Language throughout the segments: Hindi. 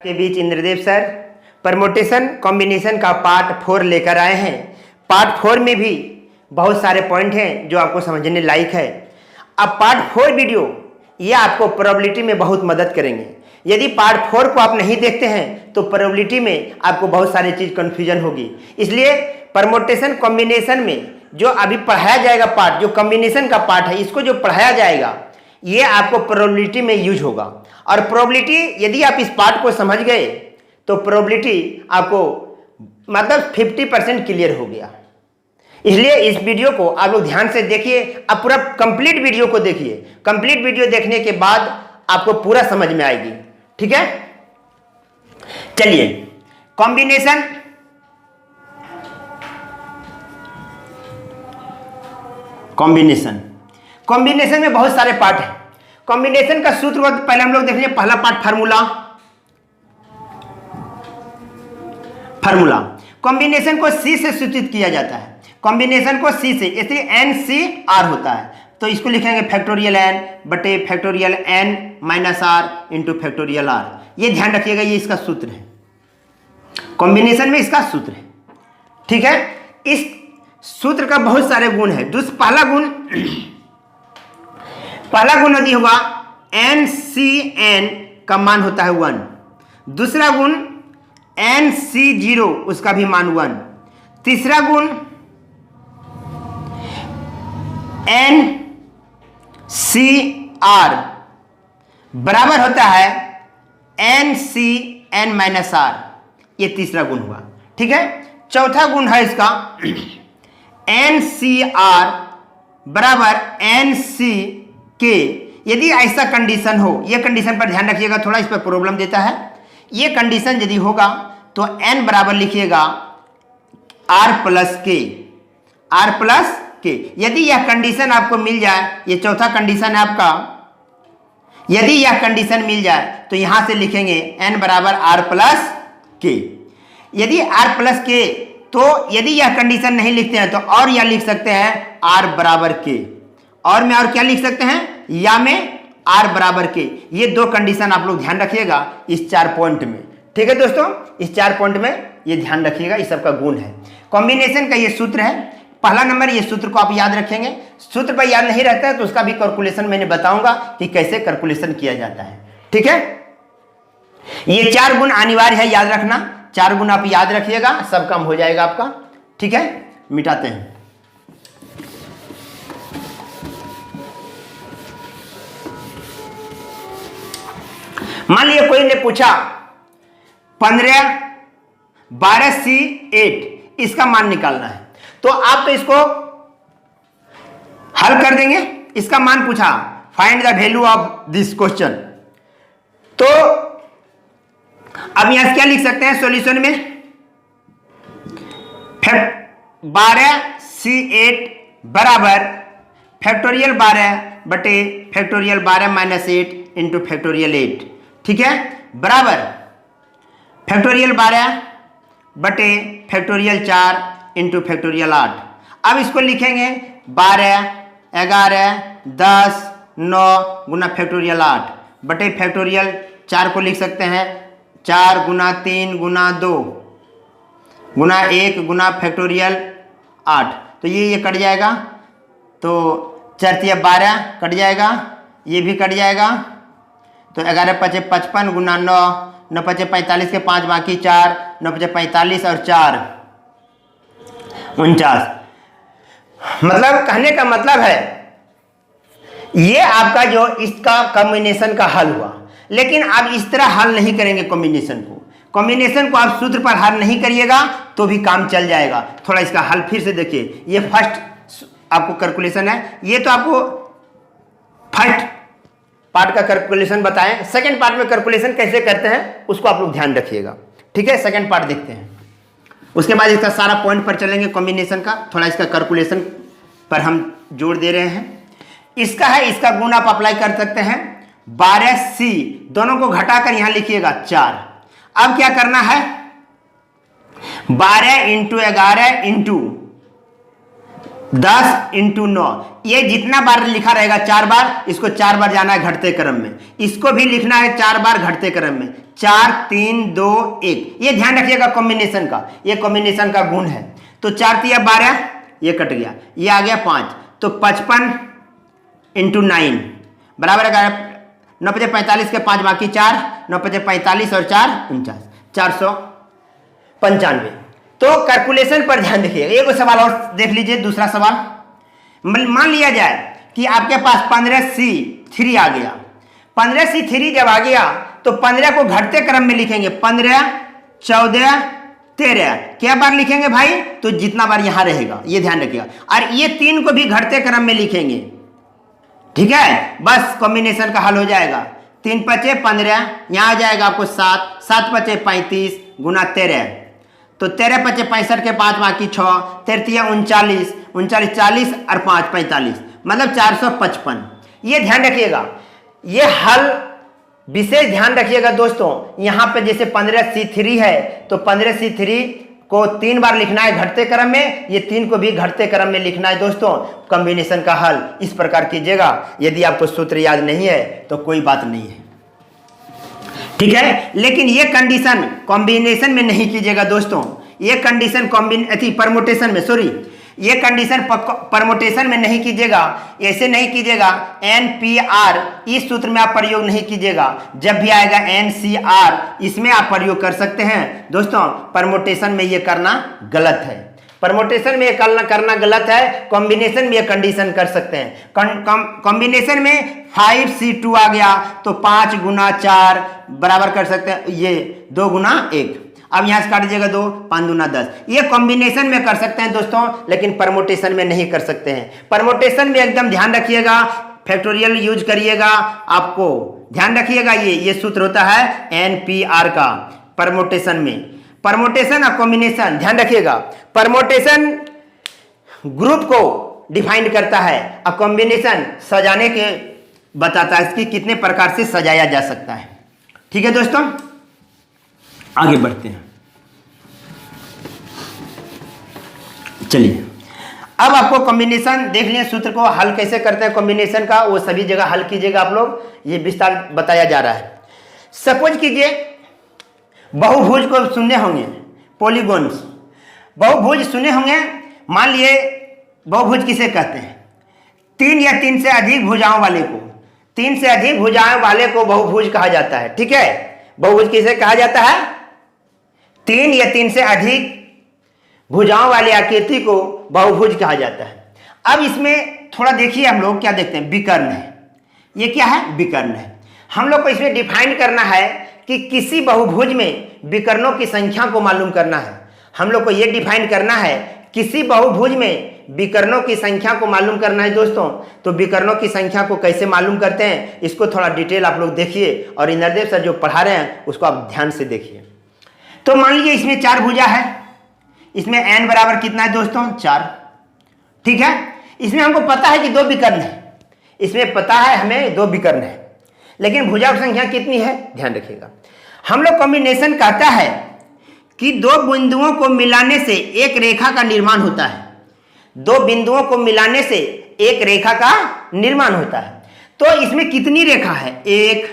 के बीच इंद्रदेव सर परमोटेशन कॉम्बिनेशन का पार्ट 4 लेकर आए हैं। पार्ट 4 में भी बहुत सारे पॉइंट हैं जो आपको समझने लायक है। अब पार्ट 4 वीडियो ये आपको प्रोबेबिलिटी में बहुत मदद करेंगे। यदि पार्ट 4 को आप नहीं देखते हैं तो प्रोबेबिलिटी में आपको बहुत सारी चीज़ कन्फ्यूजन होगी। इसलिए परमोटेशन कॉम्बिनेशन में जो अभी पढ़ाया जाएगा पार्ट, जो कॉम्बिनेशन का पार्ट है, इसको जो पढ़ाया जाएगा ये आपको प्रोबेबिलिटी में यूज होगा। और प्रोबेबिलिटी यदि आप इस पार्ट को समझ गए तो प्रोबेबिलिटी आपको मतलब 50% क्लियर हो गया। इसलिए इस वीडियो को आप लोग ध्यान से देखिए। अब पूरा कंप्लीट वीडियो को देखिए। कंप्लीट वीडियो देखने के बाद आपको पूरा समझ में आएगी। ठीक है, चलिए कॉम्बिनेशन कॉम्बिनेशन में बहुत सारे पार्ट हैं। कॉम्बिनेशन का सूत्र पहले हम लोग देख लें। पहला पार्ट फार्मूला। कॉम्बिनेशन को सी से सूचित किया जाता है। कॉम्बिनेशन को सी से, इसलिए एन सी आर होता है। तो इसको लिखेंगे फैक्टोरियल एन बटे factorial n minus r into factorial r. ये ध्यान रखिएगा, ये इसका सूत्र है। कॉम्बिनेशन में इसका सूत्र है। ठीक है, इस सूत्र का बहुत सारे गुण है। पहला गुण यदि होगा एन सी एन का मान होता है 1। दूसरा गुण एन सी 0 उसका भी मान 1। तीसरा गुण एन सी आर बराबर होता है n C n minus r. ये तीसरा गुण हुआ। ठीक है, चौथा गुण है इसका एन सी आर बराबर एन सी के। यदि ऐसा कंडीशन हो, ये कंडीशन पर ध्यान रखिएगा, थोड़ा इस पर प्रॉब्लम देता है। ये कंडीशन यदि होगा तो एन बराबर लिखिएगा आर प्लस के। यदि यह कंडीशन आपको मिल जाए, ये चौथा कंडीशन है आपका, यदि यह कंडीशन मिल जाए तो यहां से लिखेंगे एन बराबर आर प्लस के। यदि आर प्लस के, तो यदि यह कंडीशन नहीं लिखते हैं तो और यह लिख सकते हैं आर बराबर के। और में और क्या लिख सकते हैं, या में आर बराबर के। ये दो कंडीशन आप लोग ध्यान रखिएगा इस 4 पॉइंट में। ठीक है दोस्तों, इस 4 पॉइंट में ये ध्यान रखिएगा, इस सबका गुण है। कॉम्बिनेशन का ये सूत्र है। पहला नंबर, ये सूत्र को आप याद रखेंगे। सूत्र पर याद नहीं रहता है तो उसका भी कैलकुलेशन मैंने बताऊंगा कि कैसे कैलकुलेशन किया जाता है। ठीक है, ये 4 गुण अनिवार्य है, याद रखना। 4 गुण आप याद रखिएगा, सब काम हो जाएगा आपका। ठीक है, मिटाते हैं। मान लिया कोई ने पूछा 15 12 C 8 इसका मान निकालना है, तो आप तो इसको हल कर देंगे। इसका मान पूछा, find the value of this question. तो अब यहां क्या लिख सकते हैं सॉल्यूशन में, 12 C 8 बराबर फैक्टोरियल 12 बटे फैक्टोरियल 12 माइनस 8 इंटू फैक्टोरियल 8। ठीक है, बराबर फैक्टोरियल 12 बटे फैक्टोरियल 4 इंटू फैक्टोरियल 8। अब इसको लिखेंगे 12 11 10 9 गुना फैक्टोरियल 8 बटे फैक्टोरियल 4 को लिख सकते हैं 4 गुना 3 गुना 2 गुना 1 गुना फैक्टोरियल 8। तो ये कट जाएगा, तो 4 तिया 12 कट जाएगा, ये भी कट जाएगा। तो 11 5 55 गुना 9 9 5 45 के 5 बाकी 4 9 5 45 और 4 49। मतलब कहने का मतलब है ये आपका जो इसका कॉम्बिनेशन का हल हुआ। लेकिन आप इस तरह हल नहीं करेंगे कॉम्बिनेशन को। कॉम्बिनेशन को आप सूत्र पर हल नहीं करिएगा तो भी काम चल जाएगा। थोड़ा इसका हल फिर से देखिए। ये फर्स्ट आपको कैलकुलेशन है, ये तो आपको फर्स्ट पार्ट का कैलकुलेशन बताएं। सेकंड पार्ट में कैलकुलेशन कैसे करते हैं उसको आप लोग ध्यान रखिएगा। ठीक है, सेकंड पार्ट देखते हैं, उसके बाद इसका सारा पॉइंट पर चलेंगे कॉम्बिनेशन का। थोड़ा इसका कैलकुलेशन पर हम जोर दे रहे हैं। इसका है, इसका गुण आप अप्लाई कर सकते हैं 12C, दोनों को घटाकर यहां लिखिएगा 4। अब क्या करना है, 12 इंटू 11 इंटू 10 इंटू 9, ये जितना बार लिखा रहेगा 4 बार, इसको 4 बार जाना है घटते क्रम में, इसको भी लिखना है 4 बार घटते क्रम में, 4 3 2 1। ये ध्यान रखिएगा कॉम्बिनेशन का, ये कॉम्बिनेशन का गुण है। तो 4 तिया 12, ये कट गया, ये आ गया 5, तो 55 × 9 बराबर है 9 × 45 के 5 बाकी 4, 9 × 45 और 4 49, 495। तो कैलकुलेशन पर ध्यान देखिएगा। एक सवाल और देख लीजिए, दूसरा सवाल। मान लिया जाए कि आपके पास 15C3 आ गया। 15C3 जब आ गया तो 15 को घटते क्रम में लिखेंगे, 15 14 13। क्या बार लिखेंगे भाई? तो जितना बार यहां रहेगा, ये ध्यान रखिएगा। और ये 3 को भी घटते क्रम में लिखेंगे, ठीक है। बस कॉम्बिनेशन का हल हो जाएगा। 3 × 5 = 15, यहां आ जाएगा आपको 7, 7 × 5 = 35 गुना 13, तो 13 × 5 = 65 के 5 बाकी 6, 13 × 39, 39 40 और 5 45, मतलब 455। ये ध्यान रखिएगा, ये हल विशेष ध्यान रखिएगा दोस्तों। यहां पे जैसे 15C3 है तो 15C3 को 3 बार लिखना है घटते क्रम में, ये 3 को भी घटते क्रम में लिखना है दोस्तों। कॉम्बिनेशन का हल इस प्रकार कीजिएगा। यदि आपको सूत्र याद नहीं है तो कोई बात नहीं है, ठीक है। लेकिन ये कंडीशन कॉम्बिनेशन में नहीं कीजिएगा दोस्तों, ये कंडीशन परमुटेशन में, सॉरी, ये कंडीशन परमुटेशन में नहीं कीजिएगा। ऐसे नहीं कीजिएगा, NPR इस सूत्र में आप प्रयोग नहीं कीजिएगा। जब भी आएगा NCR, इसमें आप प्रयोग कर सकते हैं दोस्तों। परमुटेशन में ये करना गलत है, परमुटेशन में ये करना गलत है। कॉम्बिनेशन में ये कंडीशन कर सकते हैं। कॉम्बिनेशन में 5C2 आ गया तो 5 × 4 बराबर कर सकते हैं, ये 2 × 1। अब यहां से काट दीजिएगा 2, 5 × 10। ये कॉम्बिनेशन में कर सकते हैं दोस्तों, लेकिन परमुटेशन में नहीं कर सकते हैं। परमुटेशन में एकदम ध्यान रखिएगा, फैक्टोरियल यूज करिएगा। आपको ध्यान रखिएगा, ये सूत्र होता है NPR का परमुटेशन में। परमुटेशन और कॉम्बिनेशन ध्यान रखिएगा। परमुटेशन ग्रुप को डिफाइन करता है और कॉम्बिनेशन सजाने के बताता है, इसकी कितने प्रकार से सजाया जा सकता है। ठीक है दोस्तों, आगे बढ़ते हैं। चलिए, अब आपको कॉम्बिनेशन देख लिया, सूत्र को हल कैसे करते हैं कॉम्बिनेशन का, वो सभी जगह हल कीजिएगा आप लोग, ये विस्तार बताया जा रहा है। सपोज कीजिए बहुभुज को सुने होंगे, पॉलीगॉन्स, बहुभुज सुने होंगे। मान लिए बहुभुज किसे कहते हैं? 3 या 3 से अधिक भुजाओं वाले को, 3 से अधिक भुजाओं वाले को बहुभुज कहा जाता है। ठीक है, बहुभुज किसे कहा जाता है? 3 या 3 से अधिक भुजाओं वाली आकृति को बहुभुज कहा जाता है। अब इसमें थोड़ा देखिए, हम लोग क्या देखते हैं, विकर्ण है। ये क्या है? विकर्ण है। हम लोग को इसमें डिफाइन करना है कि किसी बहुभुज में विकर्णों की संख्या को मालूम करना है। हम लोग को यह डिफाइन करना है, किसी बहुभुज में विकर्णों की संख्या को मालूम करना है दोस्तों। तो विकर्णों की संख्या को कैसे मालूम करते हैं, इसको थोड़ा डिटेल आप लोग देखिए, और इंद्रदेव सर जो पढ़ा रहे हैं उसको आप ध्यान से देखिए। तो मान लीजिए इसमें 4 भुजा है, इसमें n बराबर कितना है दोस्तों? 4। ठीक है, इसमें हमको पता है कि 2 विकर्ण है, इसमें पता है हमें 2 विकर्ण है, लेकिन भुजा की संख्या कितनी है ध्यान रखिएगा। हम लोग कॉम्बिनेशन कहता है कि 2 बिंदुओं को मिलाने से एक रेखा का निर्माण होता है। 2 बिंदुओं को मिलाने से एक रेखा का निर्माण होता है। तो इसमें कितनी रेखा है? 1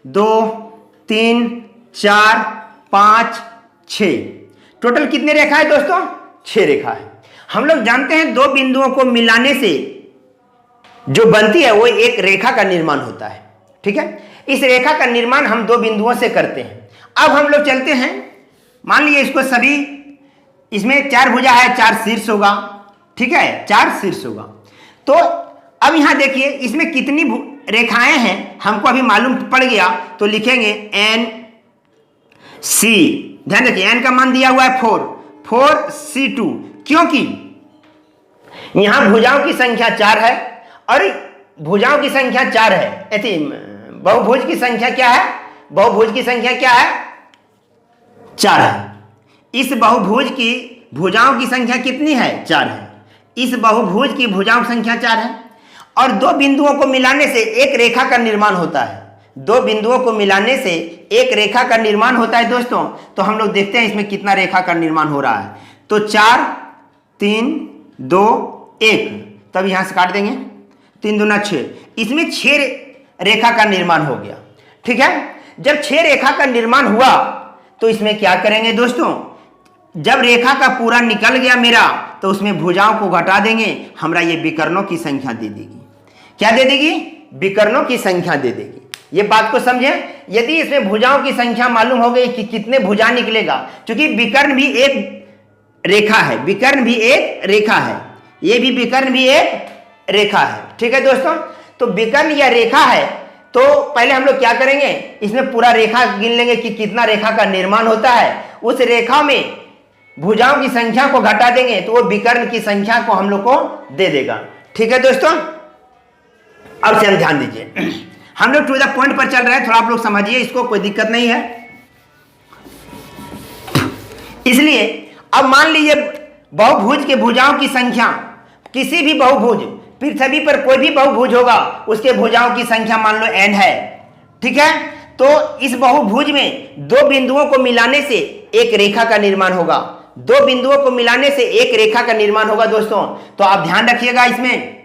2 3 4 5 6, टोटल कितने रेखा है दोस्तों? 6 रेखा है। हम लोग जानते हैं 2 बिंदुओं को मिलाने से जो बनती है वो एक रेखा का निर्माण होता है। ठीक है, इस रेखा का निर्माण हम 2 बिंदुओं से करते हैं। अब हम लोग चलते हैं, मान लीजिए इसको सभी, इसमें 4 भुजा है, 4 शीर्ष होगा। ठीक है, 4 शीर्ष होगा। तो अब यहां देखिए इसमें कितनी रेखाएं हैं हमको अभी मालूम पड़ गया, तो लिखेंगे NC। ध्यान रखिए n का मान दिया हुआ है 4C2, क्योंकि यहां भुजाओं की संख्या 4 है और भुजाओं की संख्या 4 है। बहुभुज की संख्या क्या है? बहुभुज की संख्या क्या है? 4 है। इस बहुभुज की भुजाओं की संख्या कितनी है? 4 है। इस बहुभुज की भुजाओं की संख्या 4 है और 2 बिंदुओं को मिलाने से एक रेखा का निर्माण होता है। 2 बिंदुओं को मिलाने से एक रेखा का निर्माण होता है दोस्तों। तो हम लोग देखते हैं इसमें कितना रेखा का निर्माण हो रहा है। तो 4 3 2 1, तब यहां से काट देंगे 3 दूना 6, इसमें 6 रेखा का निर्माण हो गया। ठीक है, जब 6 रेखा का निर्माण हुआ तो इसमें क्या करेंगे दोस्तों, जब रेखा का पूरा निकल गया मेरा तो उसमें भुजाओं को घटा देंगे, हमरा ये विकर्णों की संख्या दे देगी। क्या दे देगी? विकर्णों की संख्या दे देगी। ये बात को समझे। यदि इसमें भुजाओं की संख्या मालूम हो गई कि कितने भुजा निकलेगा, क्योंकि विकर्ण भी एक रेखा है, विकर्ण भी एक रेखा है, ये भी विकर्ण भी एक रेखा है। ठीक है दोस्तों, तो विकर्ण या रेखा है तो पहले हम लोग क्या करेंगे, इसमें पूरा रेखा गिन लेंगे कि कितना रेखा का निर्माण होता है, उस रेखा में भुजाओं की संख्या को घटा देंगे तो वो विकर्ण की संख्या को हम लोग को दे देगा। ठीक है दोस्तों, अब से हम ध्यान दीजिए, हम लोग टू द पॉइंट पर चल रहे हैं, थोड़ा आप लोग समझिए इसको, कोई दिक्कत नहीं है। इसलिए अब मान लीजिए बहुभुज के भुजाओं की संख्या, किसी भी बहुभुज, पृथ्वी पर कोई भी बहुभुज होगा उसके भुजाओं की संख्या मान लो n है। ठीक है, तो इस बहुभुज में 2 बिंदुओं को मिलाने से एक रेखा का निर्माण होगा, 2 बिंदुओं को मिलाने से एक रेखा का निर्माण होगा दोस्तों। तो आप ध्यान रखिएगा, इसमें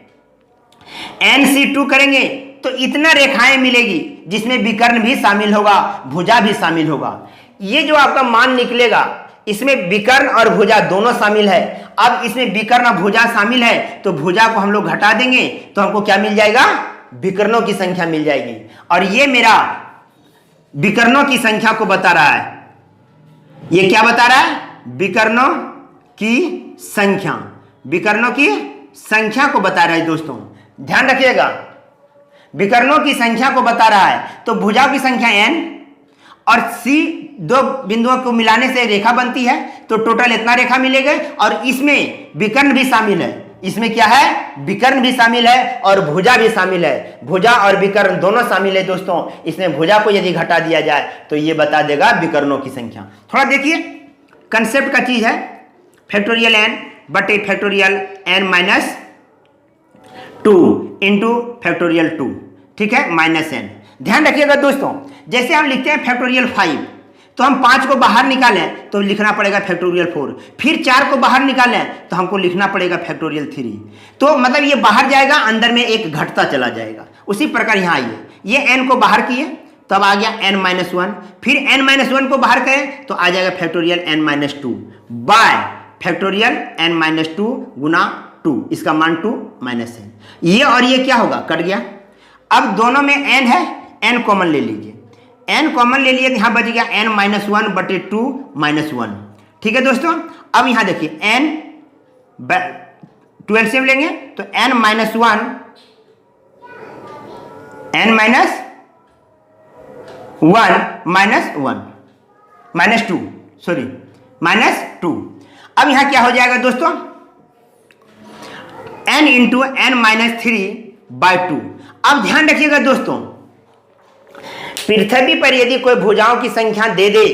NC2 करेंगे तो इतना रेखाएं मिलेगी जिसमें विकर्ण भी शामिल होगा, भुजा भी शामिल होगा। ये जो आपका मान निकलेगा इसमें विकर्ण और भुजा दोनों शामिल है। अब इसमें विकर्ण और भुजा शामिल है तो भुजा को हम लोग घटा देंगे तो हमको क्या मिल जाएगा, विकर्णों की संख्या मिल जाएगी। और ये मेरा विकर्णों की संख्या को बता रहा है, ये क्या बता रहा है, विकर्णों की संख्या, विकर्णों की संख्या को बता रहा है दोस्तों। ध्यान रखिएगा, विकर्णों की संख्या को बता रहा है। तो भुजाओं की संख्या n और C 2 बिंदुओं को मिलाने से रेखा बनती है, तो टोटल इतना रेखा मिलेगा। और इसमें विकर्ण भी शामिल है, इसमें क्या है, विकर्ण भी शामिल है और भुजा भी शामिल है, भुजा और विकर्ण दोनों शामिल है दोस्तों। इसमें भुजा को यदि घटा दिया जाए तो ये बता देगा विकर्णों की संख्या। थोड़ा देखिए, कंसेप्ट का चीज है, फैक्टोरियल n बटे factorial n minus 2 into factorial 2, ठीक है, माइनस n। ध्यान रखिएगा दोस्तों, जैसे हम लिखते हैं फैक्टोरियल 5 तो हम 5 को बाहर निकालें तो लिखना पड़ेगा फैक्टोरियल 4, फिर 4 को बाहर निकालें तो हमको लिखना पड़ेगा फैक्टोरियल 3। तो मतलब ये बाहर जाएगा, अंदर में एक घटता चला जाएगा। उसी प्रकार यहाँ आइए, ये n को बाहर किए तब आ गया n-1, फिर n-1 को बाहर करें तो आ जाएगा factorial n-2 bye factorial n-2 गुना 2, इसका मान 2 माइनस n। ये और ये क्या होगा, कट गया। अब दोनों में n है, n कॉमन ले लीजिए, n कॉमन ले लिए तो यहाँ बच गया n-1 बटे 2 माइनस 1। ठीक है दोस्तों, अब यहाँ देखिए n 12 से लेंगे तो n-1 minus 1 minus 2, sorry minus 2। अब यहाँ क्या हो जाएगा दोस्तों, n इंटू n-3/2। अब ध्यान रखिएगा दोस्तों, पृथ्वी पर यदि कोई भुजाओं की संख्या दे दे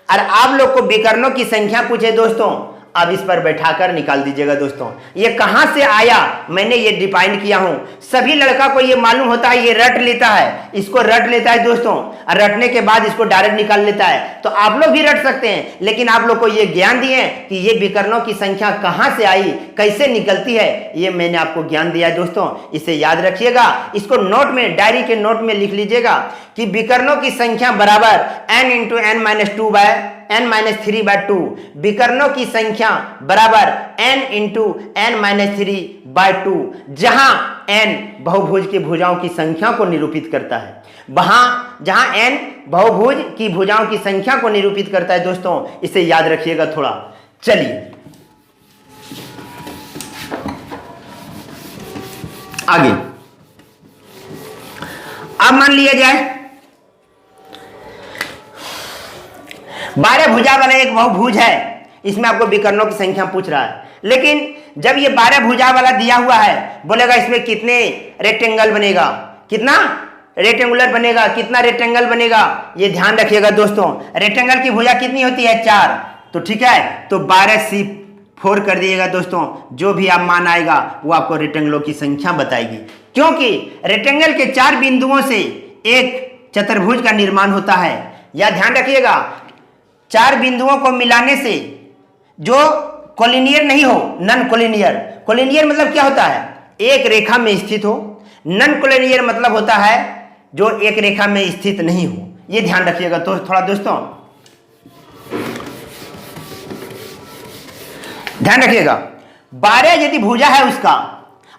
और आप लोग को विकर्णों की संख्या पूछे दोस्तों, अब इस पर बैठाकर निकाल दीजिएगा दोस्तों। ये कहां से आया, मैंने ये डिफाइन किया हूं। सभी लड़का को ये मालूम होता है, ये रट लेता है, इसको रट लेता है दोस्तों, और रटने के बाद इसको डायरेक्ट निकाल लेता है। तो आप लोग भी रट सकते हैं, लेकिन आप लोग को ये ज्ञान दिए कि ये विकर्णों की संख्या कहां से आई, कैसे निकलती है, ये मैंने आपको ज्ञान दिया है दोस्तों। इसे याद रखिएगा, इसको नोट में, डायरी के नोट में लिख लीजिएगा कि विकर्णों की संख्या बराबर n इंटू n-3/2, विकर्णों की संख्या बराबर n इंटू n-3/2। जहां n बहुभुज की भुजाओं की संख्या को निरूपित करता है, जहां n बहुभुज की भुजाओं की संख्या को निरूपित करता है दोस्तों, इसे याद रखिएगा थोड़ा। चलिए आगे, अब मान लिया जाए 12 भुजा वाला एक बहुभुज है, इसमें आपको विकर्णों की संख्या पूछ रहा है। लेकिन जब ये 12 भुजा वाला दिया हुआ है, बोलेगा इसमें कितने रेक्टेंगल बनेगा, कितना रेक्टेंगुलर बनेगा, कितना रेक्टेंगल बनेगा, ये ध्यान रखिएगा दोस्तों। रेक्टेंगल की भुजा कितनी होती है, 4, तो ठीक है, तो 12C4 कर दिएगा दोस्तों। जो भी आप मान आएगा वो आपको रेक्टेंगलों की संख्या बताएगी, क्योंकि रेक्टेंगल के 4 बिंदुओं से एक चतुर्भुज का निर्माण होता है। या ध्यान रखिएगा, 4 बिंदुओं को मिलाने से जो कोलिनियर नहीं हो, नॉन कोलिनियर, कोलिनियर मतलब क्या होता है, एक रेखा में स्थित हो। नॉन कोलिनियर मतलब होता है जो एक रेखा में स्थित नहीं हो। ये ध्यान रखिएगा। तो थोड़ा दोस्तों ध्यान रखिएगा। 12 यदि भुजा है उसका,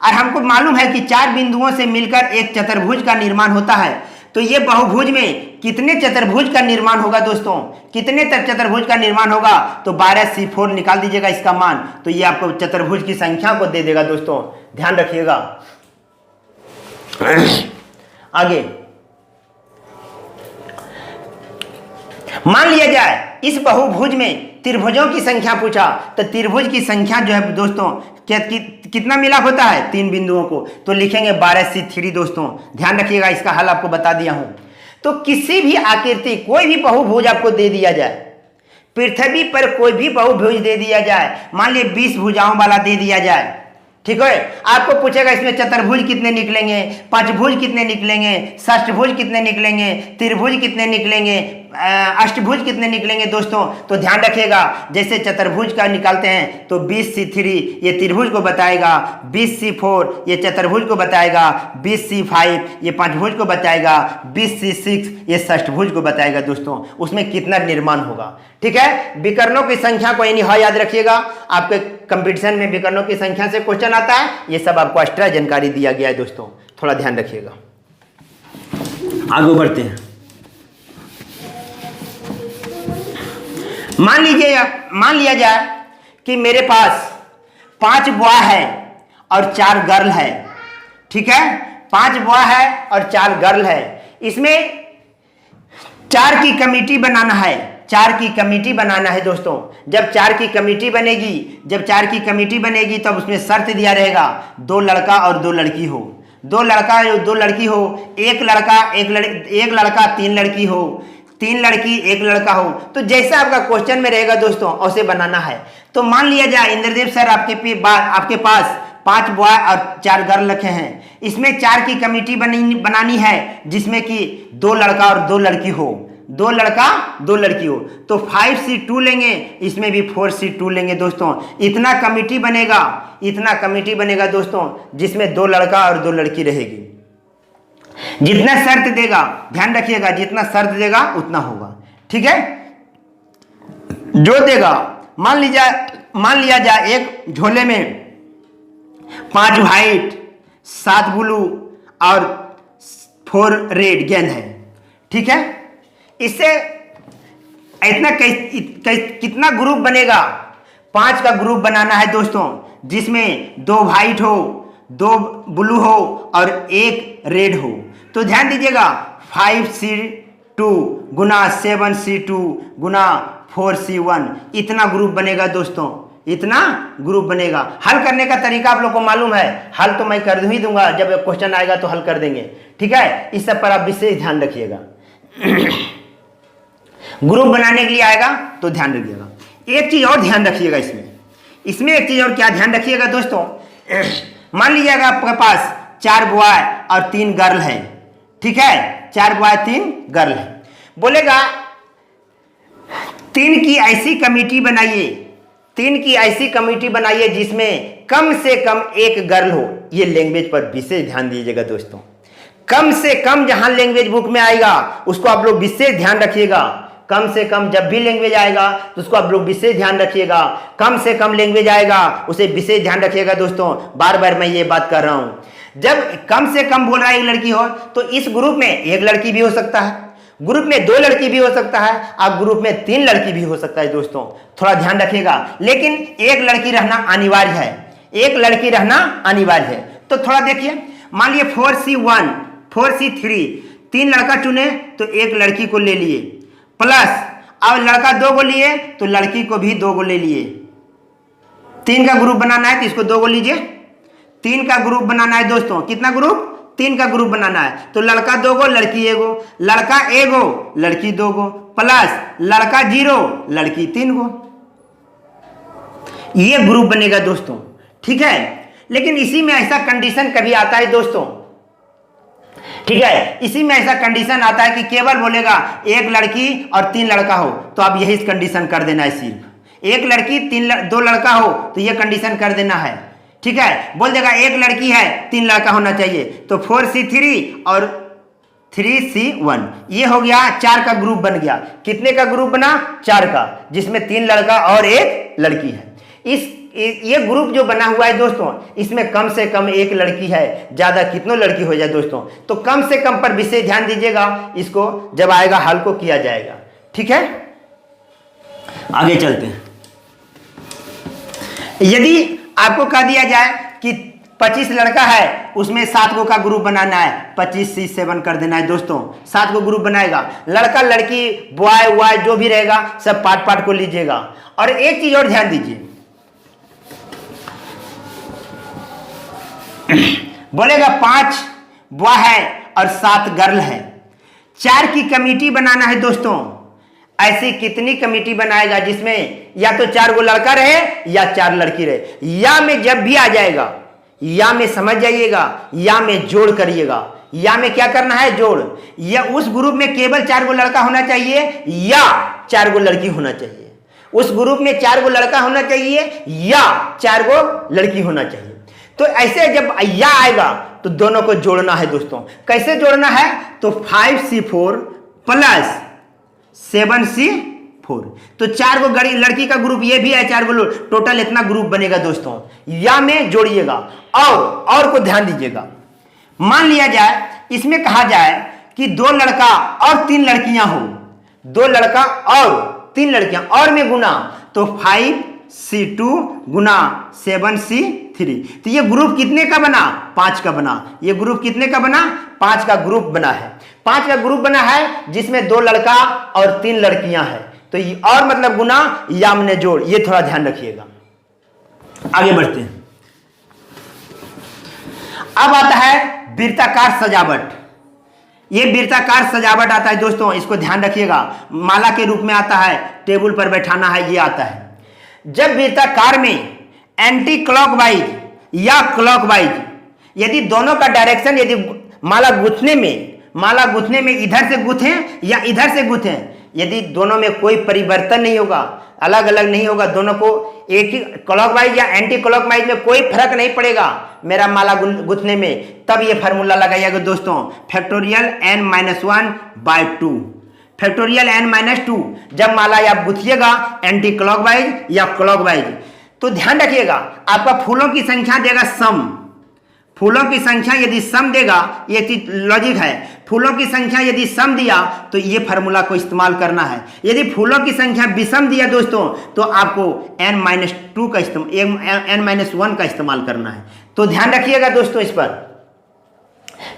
और हमको मालूम है कि 4 बिंदुओं से मिलकर एक चतुर्भुज का निर्माण होता है, तो ये बहुभुज में कितने चतुर्भुज का निर्माण होगा दोस्तों? कितने तक चतुर्भुज का निर्माण होगा? तो 12C4 निकाल दीजिएगा इसका मान, तो ये आपको चतुर्भुज की संख्या को दे देगा दोस्तों। ध्यान रखिएगा। आगे मान लिया जाए इस बहुभुज में त्रिभुजों की संख्या पूछा, तो त्रिभुज की संख्या जो है दोस्तों कितना मिलाप होता है? 3 बिंदुओं को, तो लिखेंगे 12C3 दोस्तों। ध्यान रखिएगा, इसका हल आपको बता दिया हूं। तो किसी भी आकृति, कोई भी बहुभुज आपको दे दिया जाए, पृथ्वी पर कोई भी बहुभुज दे दिया जाए, मान लीजिए 20 भुजाओं वाला दे दिया जाए, ठीक है, आपको पूछेगा इसमें चतुर्भुज कितने निकलेंगे, पंचभुज कितने निकलेंगे, षष्ठभुज कितने निकलेंगे, त्रिभुज कितने निकलेंगे, अष्टभुज कितने निकलेंगे दोस्तों? तो ध्यान रखिएगा, जैसे चतुर्भुज का निकालते हैं तो 20C3 ये त्रिभुज को बताएगा, 20C4 ये चतुर्भुज को बताएगा, 20C5 ये पंचभुज को बताएगा, 20C6 ये षष्ठभुज को बताएगा दोस्तों। उसमें कितना निर्माण होगा, ठीक है। विकर्णों की संख्या को याद रखिएगा। आपके कंपटीशन में विकर्णों की संख्या से क्वेश्चन आता है, ये सब आपको एक्स्ट्रा जानकारी दिया गया है दोस्तों, थोड़ा ध्यान रखिएगा। आगे बढ़ते हैं। मान लिया जाए कि मेरे पास 5 बॉय है और 4 गर्ल है, ठीक है। 5 बॉय है और 4 गर्ल है। इसमें 4 की कमेटी बनाना है, 4 की कमेटी बनाना है दोस्तों। जब 4 की कमेटी बनेगी तब उसमें शर्त दिया रहेगा 2 लड़का और 2 लड़की हो, 2 लड़का और 2 लड़की हो, एक लड़का 3 लड़की हो, 3 लड़की 1 लड़का हो। तो जैसा आपका क्वेश्चन में रहेगा दोस्तों उसे बनाना है। तो मान लिया जाए इंद्रदेव सर आपके पास 5 बॉय और 4 गर्ल रखे हैं। इसमें 4 की कमेटी बनानी है जिसमें कि 2 लड़का और 2 लड़की हो, 2 लड़का 2 लड़की हो। तो 5C2 लेंगे, इसमें भी 4C2 लेंगे दोस्तों। इतना कमेटी बनेगा दोस्तों जिसमें 2 लड़का और 2 लड़की रहेगी। जितना शर्त देगा, ध्यान रखिएगा, जितना शर्त देगा उतना होगा, ठीक है। जो देगा, मान लिया जाए एक झोले में 5 व्हाइट, 7 ब्लू और 4 रेड गेंद है, ठीक है। इससे इतना कितना ग्रुप बनेगा? 5 का ग्रुप बनाना है दोस्तों, जिसमें 2 व्हाइट हो, 2 ब्लू हो और 1 रेड हो। तो ध्यान दीजिएगा, 5C2 गुना 7C2 गुना 4C1, इतना ग्रुप बनेगा दोस्तों, इतना ग्रुप बनेगा। हल करने का तरीका आप लोग को मालूम है, हल तो मैं कर ही दूंगा, जब क्वेश्चन आएगा तो हल कर देंगे, ठीक है। इस सब पर आप विशेष ध्यान रखिएगा। ग्रुप बनाने के लिए आएगा तो ध्यान रखिएगा। एक चीज और ध्यान रखिएगा, इसमें एक चीज और क्या ध्यान रखिएगा दोस्तों। मान लीजिएगा आपके पास 4 बॉय और 3 गर्ल है, ठीक है। 4 बॉय 3 गर्ल है। बोलेगा 3 की ऐसी कमेटी बनाइए जिसमें कम से कम 1 गर्ल हो। ये लैंग्वेज पर विशेष ध्यान दीजिएगा दोस्तों। कम से कम जहां लैंग्वेज बुक में आएगा उसको आप लोग विशेष ध्यान रखिएगा। कम से कम जब भी लैंग्वेज आएगा तो उसको आप लोग विशेष ध्यान रखिएगा। कम से कम लैंग्वेज आएगा उसे विशेष ध्यान रखिएगा दोस्तों। बार बार मैं ये बात कर रहा हूं। जब कम से कम बोल रहा है 1 लड़की हो, तो इस ग्रुप में 1 लड़की भी हो सकता है, ग्रुप में 2 लड़की भी हो सकता है, आप ग्रुप में 3 लड़की भी हो सकता है दोस्तों। थोड़ा ध्यान रखिएगा, लेकिन 1 लड़की रहना अनिवार्य है, 1 लड़की रहना अनिवार्य है। तो थोड़ा देखिए, मान लिए 4C1 4C3 3 लड़का चुने तो 1 लड़की को ले लिए, प्लस अब लड़का 2 को लिए तो लड़की को भी 2 को ले लिए। 3 का ग्रुप बनाना है तो इसको 2 को लीजिए। 3 का ग्रुप बनाना है दोस्तों, कितना ग्रुप? 3 का ग्रुप बनाना है। तो लड़का 2 को, लड़की 1 को, लड़का 1 को, लड़की 2 को, प्लस लड़का 0 लड़की 3 को। ये ग्रुप बनेगा दोस्तों, ठीक है। लेकिन इसी में ऐसा कंडीशन कभी आता है दोस्तों, ठीक है, इसी में ऐसा कंडीशन आता है कि केवल बोलेगा 1 लड़की और 3 लड़का हो, तो आप यही कंडीशन कर देना है। सिर्फ 1 लड़की 2 लड़का हो तो यह कंडीशन कर देना है, ठीक है, बोल देगा एक लड़की है 3 लड़का होना चाहिए, तो 4C3 और 3C1, ये हो गया 4 का ग्रुप बन गया। कितने का ग्रुप बना? 4 का, जिसमें 3 लड़का और 1 लड़की है। ये ग्रुप जो बना हुआ है दोस्तों, इसमें कम से कम 1 लड़की है, ज्यादा कितनों लड़की हो जाए दोस्तों, तो कम से कम पर विशेष ध्यान दीजिएगा, इसको जब आएगा हल को किया जाएगा। ठीक है, आगे चलते हैं। यदि आपको कह दिया जाए कि 25 लड़का है, उसमें 7 को का ग्रुप बनाना है, 25C7 कर देना है दोस्तों, 7 को ग्रुप बनाएगा। लड़का लड़की बॉय वाय जो भी रहेगा सब पार्ट पार्ट को लीजिएगा। और एक चीज और ध्यान दीजिए, बोलेगा 5 बॉय है और 7 गर्ल है, 4 की कमेटी बनाना है दोस्तों। ऐसी कितनी कमेटी बनाएगा जिसमें या तो 4 गो लड़का रहे या 4 लड़की रहे। या में जब भी आ जाएगा, या में समझ जाइएगा, या में जोड़ करिएगा। या में क्या करना है? जोड़। या उस ग्रुप में केवल 4 गो लड़का होना चाहिए या 4 गो लड़की होना चाहिए। उस ग्रुप में 4 गो लड़का होना चाहिए या 4 गो लड़की होना चाहिए। तो ऐसे जब या आएगा तो दोनों को जोड़ना है दोस्तों। कैसे जोड़ना है? तो 5C4 प्लस 7C4, तो 4 गो लड़की का ग्रुप ये भी है, 4 गो, टोटल इतना ग्रुप बनेगा दोस्तों। या में जोड़िएगा और को ध्यान दीजिएगा। मान लिया जाए इसमें कहा जाए कि 2 लड़का और 3 लड़कियां हो, 2 लड़का और 3 लड़कियां, और में गुना, तो 5C2 गुना 7C3, तो ये ग्रुप कितने का बना? 5 का बना। ये ग्रुप कितने का बना? 5 का ग्रुप बना है। 5 का ग्रुप बना है जिसमें 2 लड़का और 3 लड़कियां हैं, तो ये और मतलब गुना या में जोड़, ये थोड़ा ध्यान रखिएगा। आगे बढ़ते हैं। अब आता है वृत्ताकार सजावट। ये वृत्ताकार सजावट आता है दोस्तों, इसको ध्यान रखिएगा। माला के रूप में आता है, टेबल पर बैठाना है, ये आता है। जब वृत्ताकार में एंटी क्लॉकवाइज या क्लॉकवाइज, यदि दोनों का डायरेक्शन, यदि माला गुथने में इधर से गुथे या इधर से गुथे, यदि दोनों में कोई परिवर्तन नहीं होगा, अलग अलग नहीं होगा, दोनों को एक ही क्लॉकवाइज या एंटी क्लॉकवाइज में कोई फर्क नहीं पड़ेगा मेरा माला गुथने में, तब ये फार्मूला लगाइएगा दोस्तों, फैक्टोरियल n-1/2। फैक्टोरियल n-2 जब माला आप गुथिएगा एंटी क्लॉकवाइज या क्लॉकवाइज, तो ध्यान रखिएगा आपका फूलों की संख्या देगा सम। फूलों की संख्या यदि सम देगा, ये चीज लॉजिक है, फूलों की संख्या यदि सम दिया तो ये फार्मूला को इस्तेमाल करना है। यदि फूलों की संख्या विषम दिया दोस्तों, तो आपको n-2 का n-1 का इस्तेमाल करना है। तो ध्यान रखिएगा दोस्तों इस पर,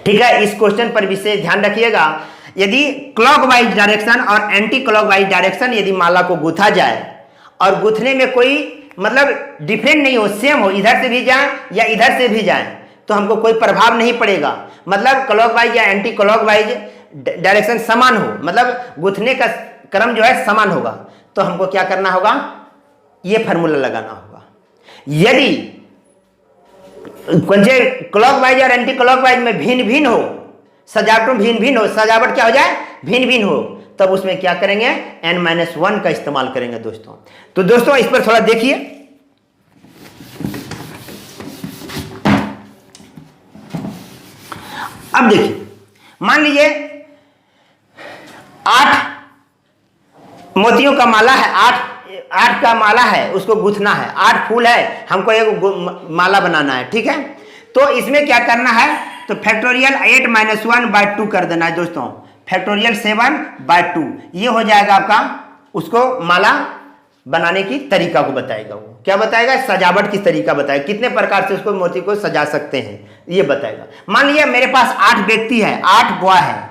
ठीक है। इस क्वेश्चन पर विशेष ध्यान रखिएगा। यदि क्लॉकवाइज डायरेक्शन और एंटी क्लॉकवाइज डायरेक्शन यदि माला को गुथा जाए और गुथने में कोई मतलब डिफरेंट नहीं हो, सेम हो, इधर से भी जाए या इधर से भी जाए, तो हमको कोई प्रभाव नहीं पड़ेगा। मतलब क्लॉकवाइज या एंटी क्लॉकवाइज डायरेक्शन समान हो, मतलब गुथने का क्रम जो है समान होगा, तो हमको क्या करना होगा? ये फार्मूला लगाना होगा। यदि क्लॉकवाइज और एंटी क्लॉकवाइज में भिन्न भिन्न हो, सजावट भिन्न भिन्न हो, सजावट क्या हो जाए? भिन्न भिन्न हो, तब उसमें क्या करेंगे? n-1 का इस्तेमाल करेंगे दोस्तों। तो दोस्तों इस पर थोड़ा देखिए। अब देखिए, मान लीजिए 8 मोतियों का माला है, 8 का माला है, उसको गुथना है, 8 फूल है, हमको एक माला बनाना है, ठीक है। तो इसमें क्या करना है? तो फैक्टोरियल 8-1/2 कर देना है दोस्तों, फैक्टोरियल 7/2, ये हो जाएगा आपका। उसको माला बनाने की तरीका को बताएगा। वो क्या बताएगा? सजावट की तरीका बताएगा, कितने प्रकार से उसको मोती को सजा सकते हैं ये बताएगा। मान लिया मेरे पास 8 व्यक्ति है, 8 बॉय है,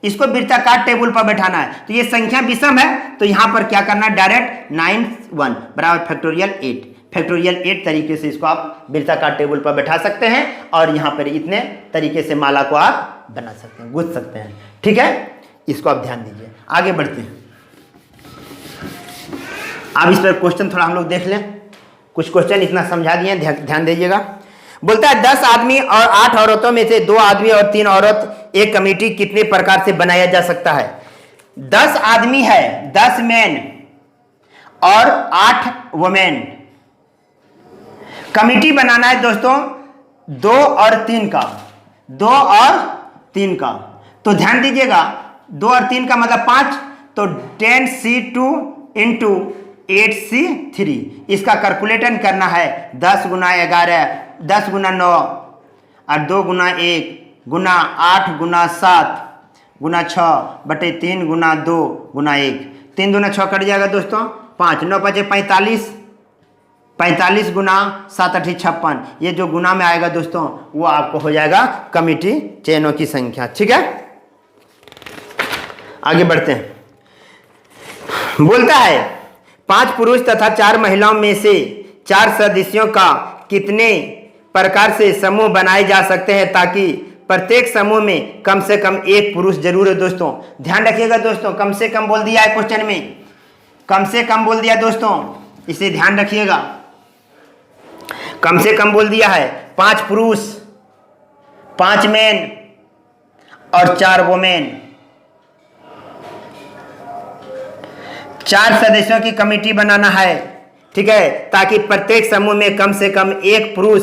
इसको वृत्ताकार टेबल पर बैठाना है, तो ये संख्या विषम है, तो यहां पर क्या करना है? डायरेक्ट 9-1 बराबर फैक्टोरियल 8, फैक्टोरियल 8 तरीके से इसको आप वृत्ताकार टेबल पर बैठा सकते हैं और यहां पर इतने तरीके से माला को आप बना सकते हैं, गुथ सकते हैं, ठीक है। इसको आप ध्यान दीजिए। आगे बढ़ते हैं। अब इस पर क्वेश्चन थोड़ा हम लोग देख लें। कुछ क्वेश्चन इतना समझा दिए, ध्यान दीजिएगा। बोलता है 10 आदमी और 8 औरतों में से 2 आदमी और 3 औरत एक कमेटी कितने प्रकार से बनाया जा सकता है? 10 आदमी है, 10 मैन और 8 वुमेन, कमिटी बनाना है दोस्तों 2 और 3 का, 2 और 3 का। तो ध्यान दीजिएगा 2 और 3 का मतलब 5, तो 10C2 इंटू 8C3, इसका कैलकुलेशन करना है 10 गुना 11, 10 गुना 9 और 2 गुना 1 गुना 8 गुना 7 गुना 6 बटे 3 गुना 2 गुना 1, 3 दूना 6 कट जाएगा दोस्तों 5, 9 5 45, 45 गुना 7 8 56, ये जो गुना में आएगा दोस्तों वो आपको हो जाएगा कमिटी चयनों की संख्या। ठीक है, आगे बढ़ते हैं। बोलता है 5 पुरुष तथा 4 महिलाओं में से 4 सदस्यों का कितने प्रकार से समूह बनाए जा सकते हैं ताकि प्रत्येक समूह में कम से कम 1 पुरुष जरूर है। दोस्तों ध्यान रखिएगा दोस्तों, कम से कम बोल दिया है क्वेश्चन में, कम से कम बोल दिया दोस्तों, इसे ध्यान रखिएगा, कम से कम बोल दिया है। 5 पुरुष, 5 मेन और 4 वोमेन, 4 सदस्यों की कमेटी बनाना है। ठीक है, ताकि प्रत्येक समूह में कम से कम 1 पुरुष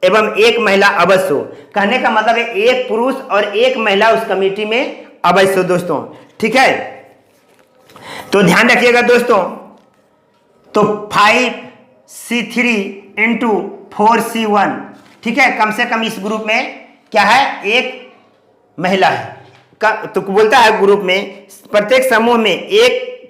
एवं 1 महिला अवश्य हो। कहने का मतलब है 1 पुरुष और 1 महिला उस कमेटी में अवश्य हो दोस्तों। ठीक है, तो ध्यान रखिएगा दोस्तों, तो 5C3 इंटू 4C1, ठीक है, कम से कम इस ग्रुप में क्या है 1 महिला है। तो बोलता है ग्रुप में प्रत्येक समूह में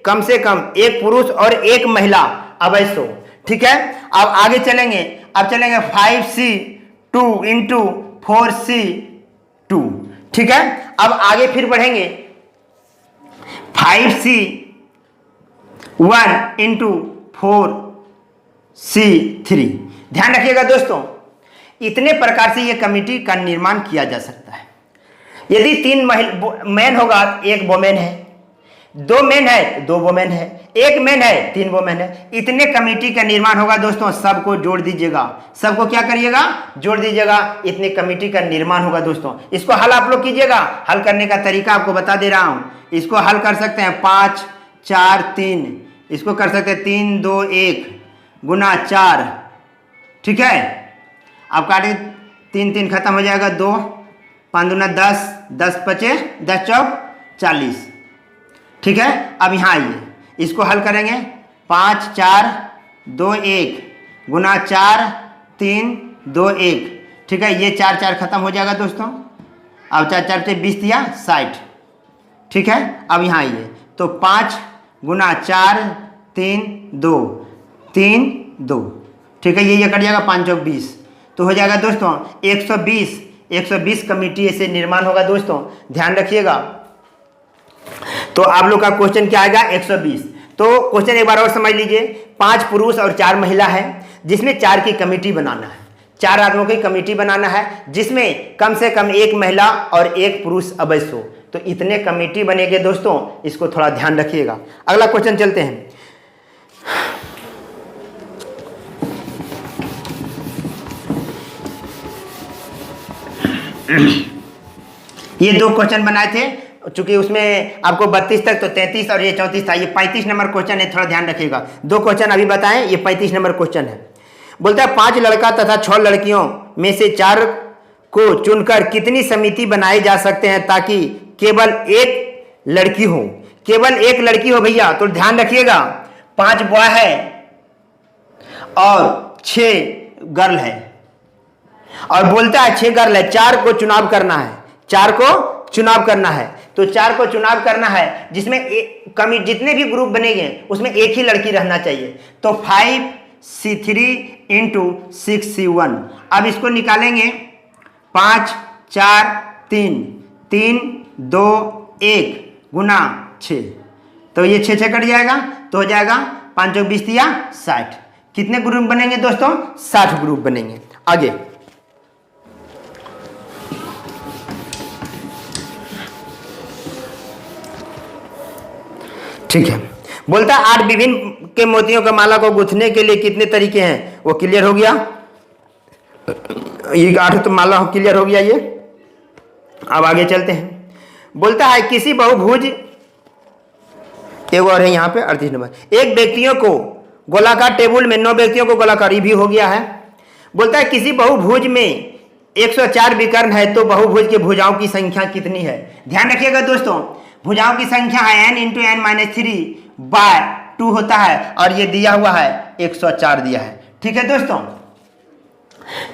कम से कम 1 पुरुष और 1 महिला अवश्य हो। ठीक है, अब आगे चलेंगे, अब चलेंगे 5C2 इंटू 4C2। ठीक है, अब आगे फिर बढ़ेंगे 5C1 इंटू 4C3। ध्यान रखिएगा दोस्तों, इतने प्रकार से यह कमेटी का निर्माण किया जा सकता है। यदि 3 मैन होगा 1 वोमेन है, 2 मेन है 2 वोमेन है, 1 मेन है 3 वोमेन है, इतने कमेटी का निर्माण होगा दोस्तों। सबको जोड़ दीजिएगा, सबको क्या करिएगा जोड़ दीजिएगा, इतने कमेटी का निर्माण होगा दोस्तों। इसको हल आप लोग कीजिएगा, हल करने का तरीका आपको बता दे रहा हूं। इसको हल कर सकते हैं 5 4 3, इसको कर सकते हैं 3 2 1 गुना 4। ठीक है, आप काटे 3 3 खत्म हो जाएगा, 2 5 दूना 10, 10 5 10 चौक 40। ठीक है, अब यहाँ आइए, इसको हल करेंगे 5 4 2 1 गुना 4 3 2 1। ठीक है, ये 4 4 खत्म हो जाएगा दोस्तों। अब 4 4 से 20 दिया 60। ठीक है, अब यहाँ आइए, तो 5 गुना 4 3 2 3 2। ठीक है, ये कट जाएगा 5 चौक 20, तो हो जाएगा दोस्तों 120 कमेटी से निर्माण होगा दोस्तों। ध्यान रखिएगा, तो आप लोग का क्वेश्चन क्या आएगा 120। तो क्वेश्चन एक बार और समझ लीजिए, 5 पुरुष और 4 महिला है, जिसमें 4 की कमेटी बनाना है, 4 आदमियों की कमेटी बनाना है, जिसमें कम से कम 1 महिला और 1 पुरुष अवश्य हो। तो इतने कमेटी बनेंगे दोस्तों, इसको थोड़ा ध्यान रखिएगा। अगला क्वेश्चन चलते हैं। ये 2 क्वेश्चन बनाए थे, चूंकि उसमें आपको 32 तक, तो 33 और ये 34 था, ये 35 नंबर क्वेश्चन है, थोड़ा ध्यान रखिएगा। 2 क्वेश्चन अभी बताएं, ये 35 नंबर क्वेश्चन है। बोलता है 5 लड़का तथा 6 लड़कियों में से 4 को चुनकर कितनी समिति बनाए जा सकते हैं ताकि केवल 1 लड़की हो। केवल 1 लड़की हो भैया, तो ध्यान रखिएगा 5 बॉय है और 6 गर्ल है, और बोलता है 6 गर्ल है, 4 को चुनाव करना है, 4 को चुनाव करना है। तो 4 को चुनाव करना है, जिसमें जितने भी ग्रुप बनेंगे उसमें 1 ही लड़की रहना चाहिए। तो 5C3 इंटू 6C1। अब इसको निकालेंगे 5 4 3 3 2 1 गुना 6, तो ये 6 6 कट जाएगा, तो हो जाएगा 5 चौक 20 या 60। कितने ग्रुप बनेंगे दोस्तों 60 ग्रुप बनेंगे। आगे ठीक है, बोलता है 8 विभिन्न के मोतियों का माला को गूंथने के लिए कितने तरीके हैं, वो क्लियर हो गया। ये 8 तो माला क्लियर हो गया ये। अब आगे चलते हैं। बोलता है किसी बहुभुज, एक और है यहाँ पे 38 नंबर, एक व्यक्तियों को गोलाकार टेबल में 9 व्यक्तियों को गोलाकार, ये भी हो गया है। बोलता है किसी बहुभुज में 104 विकर्ण है तो बहुभुज के भुजाओं की संख्या कितनी है। ध्यान रखिएगा दोस्तों, भुजाओं की संख्या है n इंटू एन माइनस 3/2 होता है और ये दिया हुआ है 104 दिया है। ठीक है दोस्तों,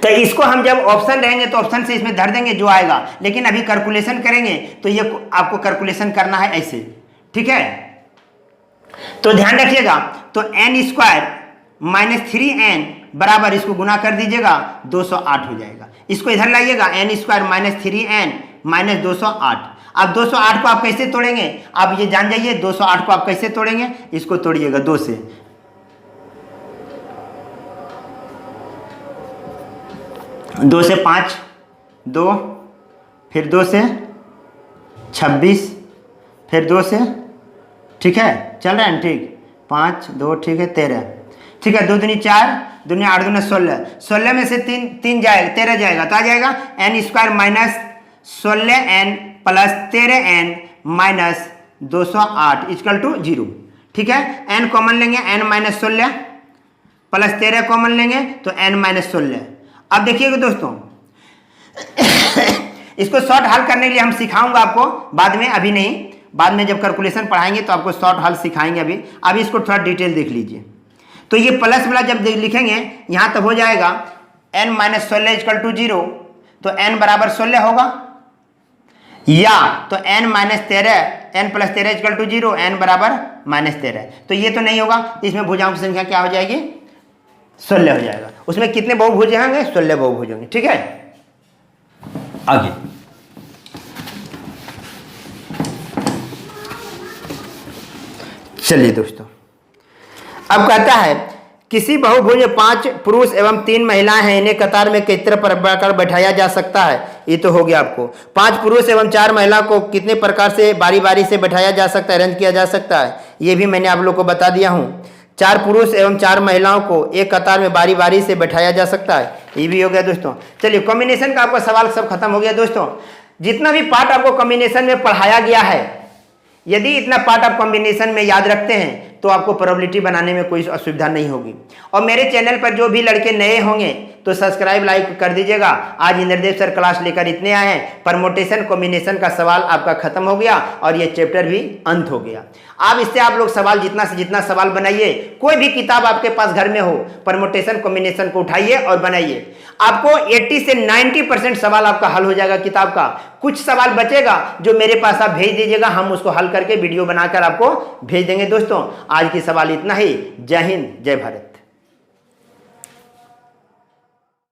तो इसको हम जब ऑप्शन रहेंगे तो ऑप्शन से इसमें धर देंगे जो आएगा, लेकिन अभी कैलकुलेशन करेंगे तो ये आपको कैलकुलेशन करना है ऐसे। ठीक है, तो ध्यान रखिएगा, तो n² माइनस 3n बराबर इसको गुना कर दीजिएगा 208 हो जाएगा। इसको इधर लाइएगा, n² माइनस 3n माइनस 208। अब 208 को आप कैसे तोड़ेंगे, आप ये जान जाइए 208 को आप कैसे तोड़ेंगे। इसको तोड़िएगा 2 से, 2 से 5, 2, फिर 2 से 26, फिर 2 से, ठीक है चल रहा है ठीक, 5, 2 ठीक है 13, ठीक है 2 दूनी 4, 2 8 दूनी 16, 16 में से 3 जाएगा 13 जाएगा तो आ जाएगा n² minus 16n plus 13n minus 208 equal to 0। ठीक है, n कॉमन लेंगे, n माइनस 16 प्लस 13 कॉमन लेंगे तो n माइनस 16। अब देखिएगा दोस्तों इसको शॉर्ट हल करने के लिए हम सिखाऊंगा आपको बाद में, अभी नहीं, बाद में जब कैलकुलेशन पढ़ाएंगे तो आपको शॉर्ट हल सिखाएंगे। अभी इसको थोड़ा डिटेल देख लीजिए। तो ये प्लस वाला जब लिखेंगे यहाँ तक हो जाएगा n माइनस 16 इक्वल टू 0, तो n बराबर 16 होगा, या तो n minus 13, n plus 13 equal to 0, n बराबर माइनस 13। तो ये तो नहीं होगा, इसमें भुजाओं की संख्या क्या हो जाएगी 16 हो जाएगा। उसमें कितने बहुभुज होंगे 16 बहुभुज होंगे। ठीक है, आगे चलिए दोस्तों, अब कहता है किसी बहुभुज में 5 पुरुष एवं 3 महिलाएं हैं, इन्हें कतार में किस तरह प्रकार बैठाया जा सकता है। ये तो हो गया आपको। 5 पुरुष एवं 4 महिला को कितने प्रकार से बारी बारी से बैठाया जा सकता है, अरेंज किया जा सकता है, ये भी मैंने आप लोग को बता दिया हूँ। 4 पुरुष एवं 4 महिलाओं को एक कतार में बारी बारी से बैठाया जा सकता है, ये भी हो गया दोस्तों। चलिए कॉम्बिनेशन का आपका सवाल सब खत्म हो गया दोस्तों। जितना भी पार्ट आपको कॉम्बिनेशन में पढ़ाया गया है, यदि इतना पार्ट आप कॉम्बिनेशन में याद रखते हैं तो आपको प्रोबेबिलिटी बनाने में कोई असुविधा नहीं होगी। और मेरे चैनल पर जो भी लड़के नए होंगे तो सब्सक्राइब लाइक कर दीजिएगा। आज इंद्रदेव सर क्लास लेकर इतने आए हैं, परमोटेशन कॉम्बिनेशन का सवाल आपका खत्म हो गया और ये चैप्टर भी अंत हो गया। अब इससे आप लोग सवाल जितना से जितना सवाल बनाइए, कोई भी किताब आपके पास घर में हो, परमोटेशन कॉम्बिनेशन को उठाइए और बनाइए। आपको 80 से 90% सवाल आपका हल हो जाएगा किताब का। कुछ सवाल बचेगा जो मेरे पास आप भेज दीजिएगा, हम उसको हल करके वीडियो बनाकर आपको भेज देंगे। दोस्तों आज की सवाल इतना ही। जय हिंद, जय भारत।